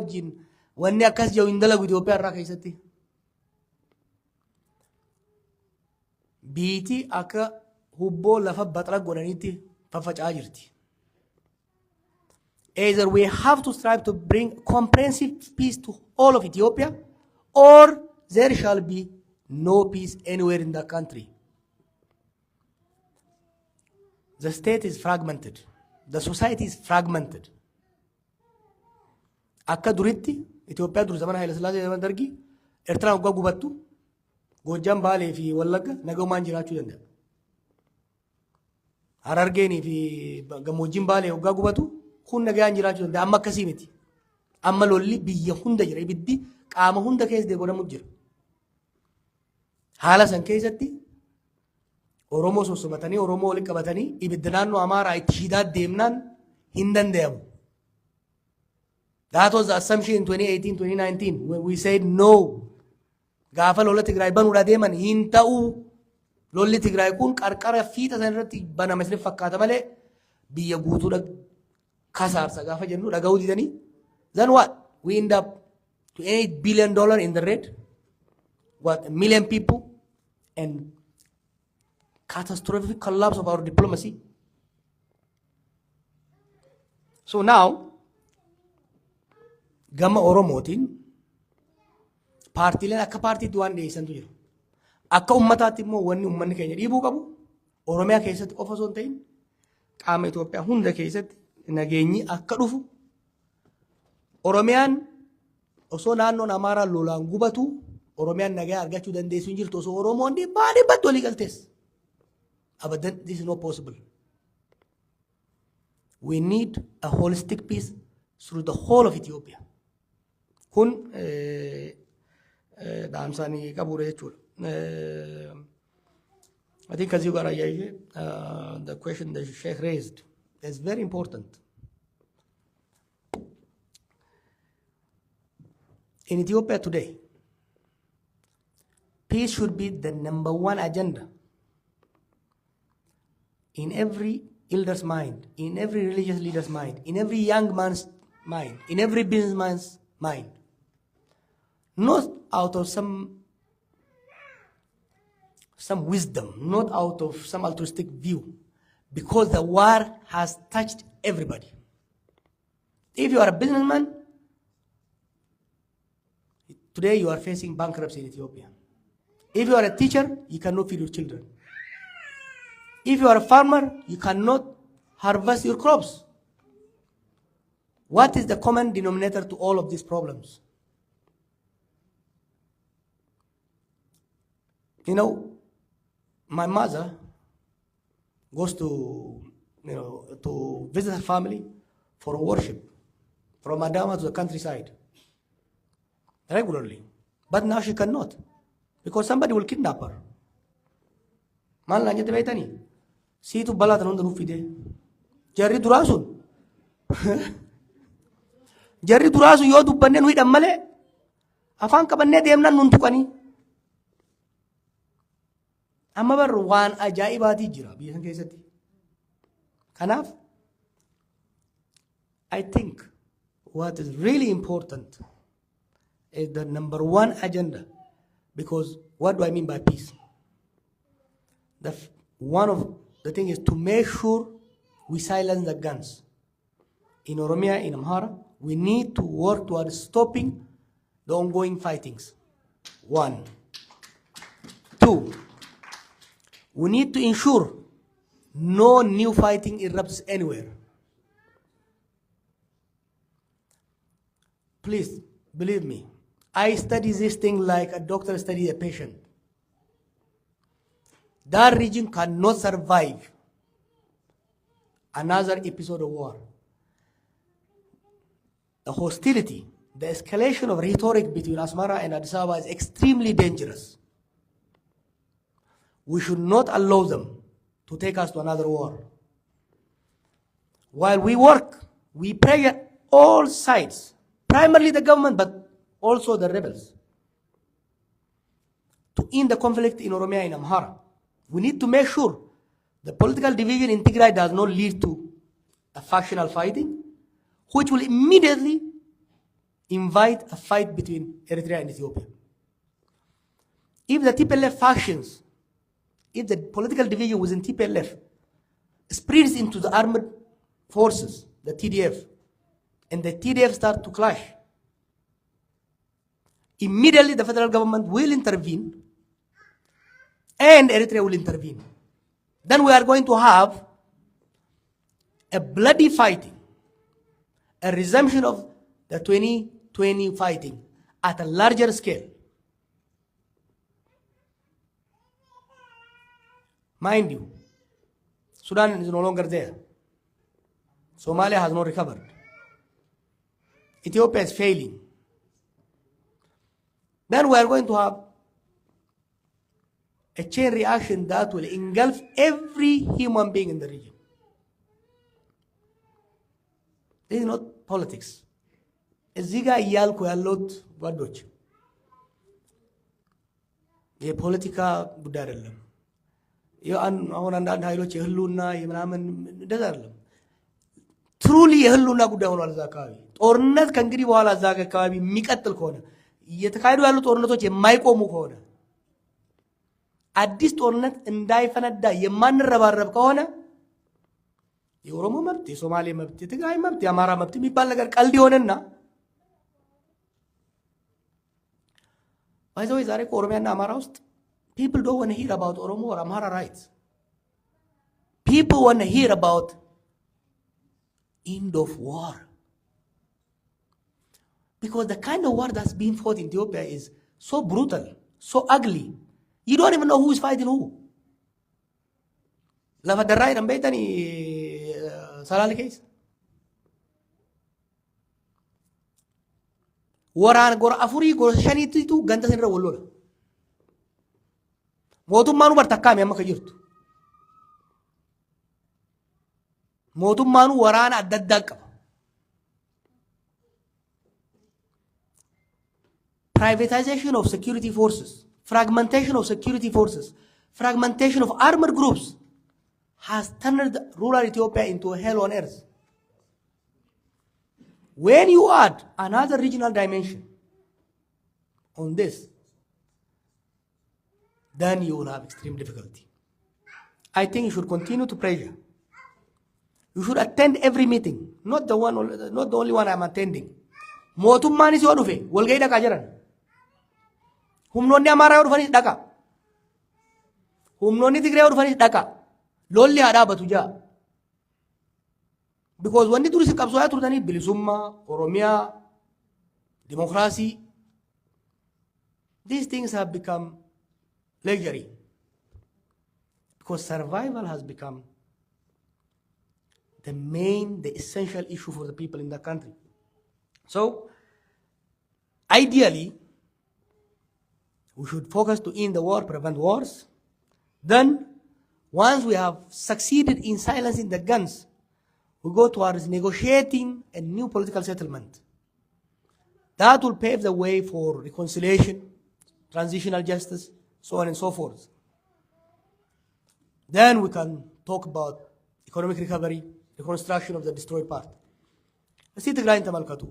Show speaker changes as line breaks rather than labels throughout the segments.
wajjin wanni akkas jiru hin dalagu Itoophiyaa irraa keessatti. Biitii akka hubboo lafa baxara godhaniitti faffaca'aa jirti. Either we have to strive to bring comprehensive peace to all of Ethiopia, or there shall be no peace anywhere in the country. The state is fragmented. The society is fragmented. Akka duritti Itoophiyaa dur zaman Haile Sillaasee zaman dargii Eertiraan waggaa gubattu Goojjaan Baalee fi Wallagga nagaumaan jiraachuu danda'a. Harargeenii fi gammoojjiin Baalee waggaa gubatu kun nagaan jiraachuu danda'a. Amma akkasii miti. Amma lolli biyya hunda jira. Ibiddi qaama hunda keessa deegonamu jira. Haala san keessatti Oromoo sossobatanii Oromoo walitti qabatanii ibidda naannoo Amaaraa itti shidaa deemnaan hin danda'amu. That was the assumption in 2018, 2019 when we said no. Gaafa lola Tigraay banuudha deeman hin ta'u. Lolli Tigraay kun qarqara fiixa san irratti banama isin fakkaata malee biyya guutuudha kasaarsa gaafa jennu dhaga'uu didanii. Then what? We end up $28 billion in the red. What? 1 million people and catastrophic collapse of our diplomacy. So now, gama Oromootiin paartiileen akka paartiitti waan dhiyeessantu jiru. Akka ummataatti immoo wanni ummanni keenya dhiibuu qabu Oromiyaa keessatti qofa osoo hin ta'in qaama Itoophiyaa hunda keessatti nageenyi akka dhufu Oromiyaan osoo naannoon Amaaraa lolaan gubatu Oromiyaan nagaa argachuu dandeessu hin jirtu osoo Oromoon baadii baddu walii galtees. Abadan, this is not possible. We need a holistic peace through the whole of Ethiopia. Kun dhaamsaanii qabuudha jechuudha. I think as you got the question that Sheikh raised is very important. In Ethiopia today, peace should be the #1 agenda. In every elder's mind, in every religious leader's mind, in every young man's mind, in every businessman's mind. Not out of some wisdom, not out of some altruistic view, because the war has touched everybody. If you are a businessman, today you are facing bankruptcy in Ethiopia. If you are a teacher, you cannot feed your children. If you are a farmer, you cannot harvest your crops. What is the common denominator to all of these problems? You know, my mother goes to visit her family for worship from Adama to the countryside regularly. But now she cannot because somebody will kidnap her. Maal naan jette beektanii? Siitu balaa tan hunda nuuf fide. Jarri duraa sun yoo dubbannee nu hidhan malee afaan qabannee deemnaan nun tuqanii. Amma bar waan ajaa'ibaatii jira biyya san keessatti. Kanaaf I think what is really important is the #1 agenda, because what do I mean by peace? One of the thing is to make sure we silence the guns. In Oromia, in Ahmar, we need to work towards stopping the ongoing fightings. 1. 2. We need to ensure no new fighting erupts anywhere. Please, believe me, I study this thing like a doctor studies a patient. That region cannot survive another episode of war. The hostility, the escalation of rhetoric between Asmara and Addis Ababa is extremely dangerous. We should not allow them to take us to another war. While we work, we pray at all sides, primarily the government, but also the rebels, to end the conflict in Oromia and Amhara. We need to make sure the political division in Tigray does not lead to a factional fighting, which will immediately invite a fight between Eritrea and Ethiopia. If the TPLF factions, if the political division within TPLF spreads into the armed forces, the TDF, and the TDF start to clash, immediately the federal government will intervene and Eritrea will intervene. Then we are going to have a bloody fighting, a resumption of the 2020 fighting at a larger scale. Mind you, Sudan is no longer there. Somalia has not recovered. Ethiopia is failing. Then we are going to have a chain reaction that will engulf every human being in the region. This is not politics. እዚህ ጋር እያልኩ ያለሁት ጓዶች የፖለቲካ ጉዳይ አይደለም። አሁን አንዳንድ ኃይሎች የህልውና የምናምን እንደዛ አይደለም። ትሩሊ የህልውና ጉዳይ ሆኗል። እዛ አካባቢ ጦርነት ከእንግዲህ በኋላ እዛ አካባቢ የሚቀጥል ከሆነ እየተካሄዱ ያሉ ጦርነቶች የማይቆሙ ከሆነ አዲስ ጦርነት እንዳይፈነዳ የማንረባረብ ከሆነ የኦሮሞ መብት፣ የሶማሌ መብት፣ የትግራይ መብት፣ የአማራ መብት የሚባል ነገር ቀልድ ይሆንና By the way, ዛሬ ኦሮሚያና አማራ ውስጥ people don't want to hear about Oromo or Amhara rights. People want to hear about end of war. Because the kind of war that's being fought in Ethiopia is so brutal, so ugly. You don't even know who is fighting who. Lafa darraa jedhan beektani Salaale keessa. Waraana gora afurii gora shaniitu ganda sanirra wal lola. Mootummaanu bartakkaame amma ka jirtu. Mootummaanu waraana adda addaa qaba. Privatization of security forces, fragmentation of security forces, fragmentation of armored groups has turned rural Ethiopia into a hell on earth. When you add another regional dimension on this, then you will have extreme difficulty. I think you should continue to pressure. You should attend every meeting, not the only one I'm attending. Mootummaanis yoo dhufe walgahii dhaqaa jiran. Humnoonni Amaaraa yoo dhufanis dhaqa. Humnoonni Tigree yoo dhufanis dhaqa. Lolli haa dhaabatu jaa. Because wanni durii si qabsoo yaa turtanii bilisummaa, Oromiyaa, democracy, these things have become luxury. Because survival has become the essential issue for the people in the country. So, ideally, we should focus to end the war, prevent wars. Then, once we have succeeded in silencing the guns, we go towards negotiating a new political settlement. That will pave the way for reconciliation, transitional justice, so on and so forth. Then we can talk about economic recovery, reconstruction of the destroyed part. Let's see Tigray in Tamalkatu.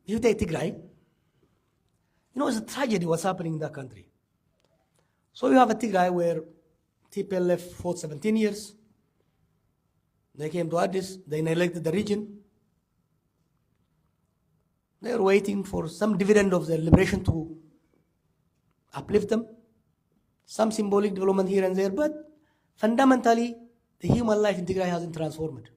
If you take Tigray, you know, it's a tragedy what's happening in that country. So you have a Tigray where TPLF fought 17 years. They came to Addis, they elected the region. They were waiting for some dividend of the liberation to uplift them. Some symbolic development here and there, but fundamentally, the human life in Tigray hasn't transformed.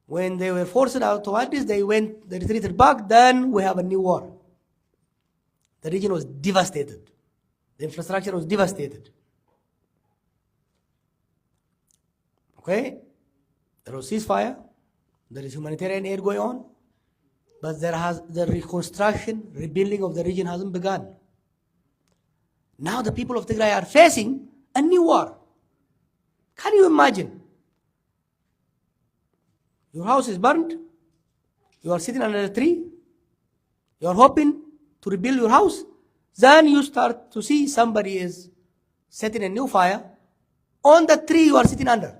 When they were forced out to Addis, they retreated back, then we have a new war. The region was devastated. The infrastructure was devastated. Okay? There was ceasefire. There is humanitarian aid going on. But the reconstruction, rebuilding of the region hasn't begun. Now the people of Tigray are facing a new war. Can you imagine? Your house is burned. You are sitting under a tree. You are hoping to rebuild your house. Then you start to see somebody is setting a new fire on the tree you are sitting under.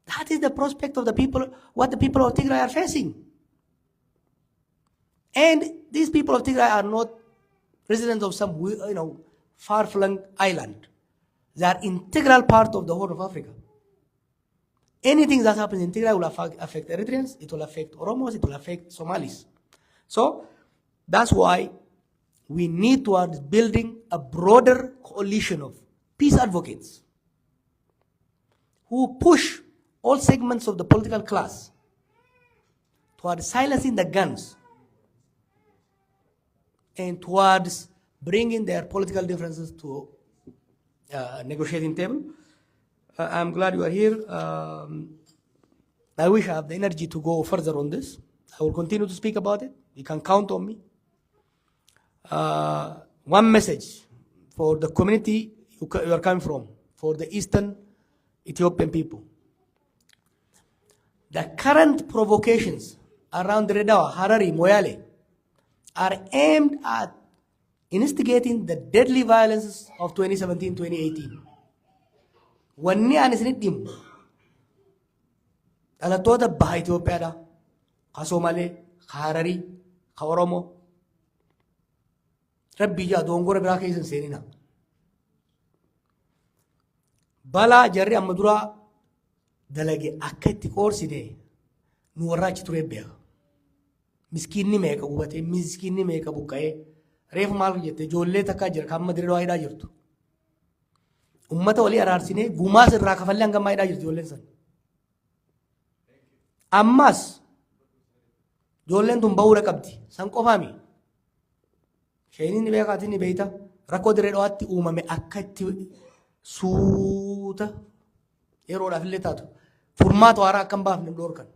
That is the prospect of the people, what the people of Tigray are facing. And these people of Tigray are not residents of some, far-flung island. They are integral part of the whole of Africa. Anything that happens in Tigray will affect Eritreans, it will affect Oromos, it will affect Somalis. So that's why we need towards building a broader coalition of peace advocates who push all segments of the political class towards silencing the guns and towards bringing their political differences to a negotiating table. I'm glad you are here. I wish I have the energy to go further on this. I will continue to speak about it. You can count on me. One message for the community you are coming from, for the Eastern Ethiopian people. The current provocations around Redawa, Harari, Moyale are aimed at instigating the deadly violences of 2017-2018. Wanni ani isinit himu dhalattoota baha Itoophiyaadha, ka Somalee, ka Hararii, ka Oromoo. Rabbi ijaa dongora biraa keessa hin seenina. Balaa jarri amma duraa dalage akka itti qoorsine nu warra achi ture beeka. Miskiinni meeqa hubatee, miskiinni meeqa buqqa'ee, reefu maal jette ijoollee takkaa jira kan amma dirree hidhaa jirtu. Ummata walii araarsine gumaas irraa kafallee hanga ammaa hidhaa jirtu ijoolleen san. Ammas ijoolleen tun ba'uura qabdi. San qofaami. Shayiniin ni beekaa ni beeyta. Rakkoo dirree dhawaatti uumame akka itti suuta yeroodhaaf illee taatu. Furmaata waaraa akka hin baafne dhorkan.